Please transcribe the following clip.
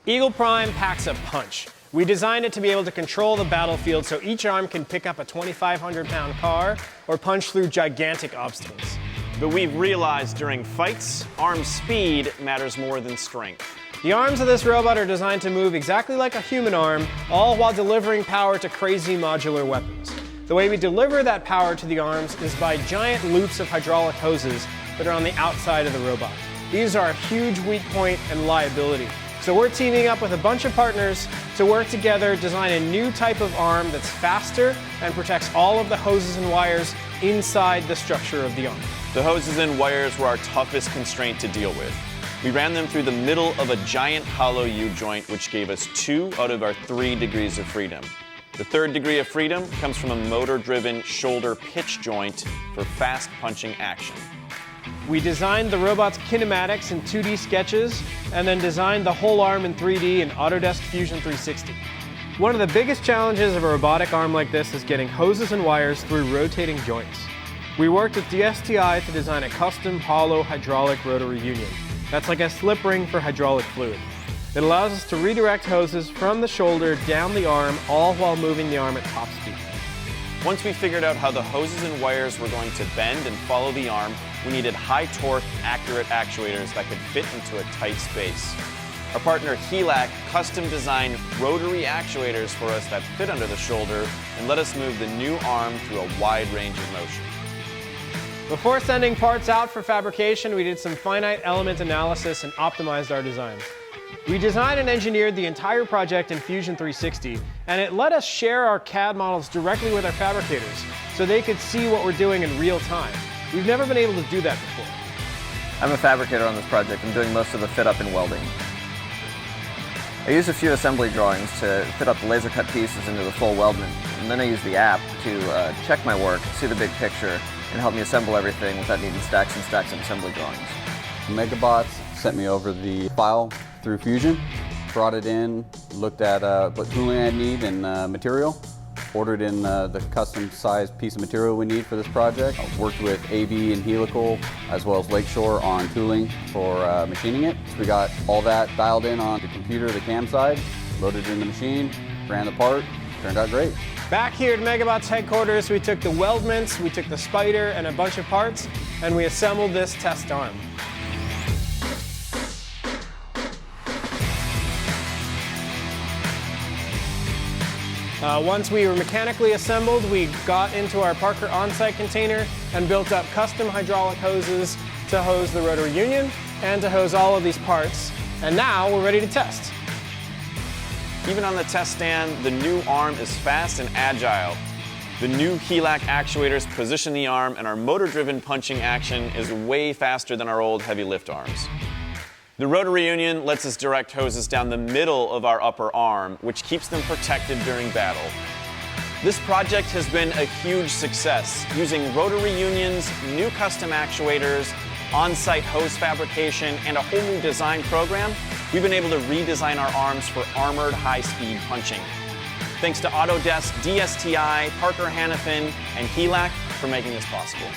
Eagle Prime packs a punch. We designed it to be able to control the battlefield so each arm can pick up a 2,500-pound car or punch through gigantic obstacles. But we've realized during fights, arm speed matters more than strength. The arms of this robot are designed to move exactly like a human arm, all while delivering power to crazy modular weapons. The way we deliver that power to the arms is by giant loops of hydraulic hoses that are on the outside of the robot. These are a huge weak point and liability. So we're teaming up with a bunch of partners to work together, design a new type of arm that's faster and protects all of the hoses and wires inside the structure of the arm. The hoses and wires were our toughest constraint to deal with. We ran them through the middle of a giant hollow U-joint, which gave us 2 out of our 3 degrees of freedom. The 3rd degree of freedom comes from a motor-driven shoulder pitch joint for fast punching action. We designed the robot's kinematics in 2D sketches and then designed the whole arm in 3D in Autodesk Fusion 360. One of the biggest challenges of a robotic arm like this is getting hoses and wires through rotating joints. We worked with DSTI to design a custom hollow hydraulic rotary union. That's like a slip ring for hydraulic fluid. It allows us to redirect hoses from the shoulder down the arm, all while moving the arm at top speed. Once we figured out how the hoses and wires were going to bend and follow the arm, we needed high torque, accurate actuators that could fit into a tight space. Our partner HELAC custom designed rotary actuators for us that fit under the shoulder and let us move the new arm through a wide range of motion. Before sending parts out for fabrication, we did some finite element analysis and optimized our designs. We designed and engineered the entire project in Fusion 360, and it let us share our CAD models directly with our fabricators so they could see what we're doing in real time. We've never been able to do that before. I'm a fabricator on this project. I'm doing most of the fit-up and welding. I use a few assembly drawings to fit up the laser cut pieces into the full weldment, and then I use the app to check my work, see the big picture, and help me assemble everything without needing stacks and stacks of assembly drawings. MegaBot's sent me over the file through Fusion, brought it in, looked at what tooling I need and material, ordered in the custom sized piece of material we need for this project. Worked with AV and Helical as well as Lakeshore on tooling for machining it. So we got all that dialed in on the computer, the cam side, loaded it in the machine, ran the part, turned out great. Back here at MegaBot's headquarters, we took the weldments, we took the spider and a bunch of parts, and we assembled this test arm. Once we were mechanically assembled, we got into our Parker on-site container and built up custom hydraulic hoses to hose the rotary union and to hose all of these parts. And now we're ready to test. Even on the test stand, the new arm is fast and agile. The new HELAC actuators position the arm, and our motor-driven punching action is way faster than our old heavy lift arms. The rotary union lets us direct hoses down the middle of our upper arm, which keeps them protected during battle. This project has been a huge success. Using rotary unions, new custom actuators, on-site hose fabrication, and a whole new design program, we've been able to redesign our arms for armored high-speed punching. Thanks to Autodesk, DSTI, Parker Hannifin, and HELAC for making this possible.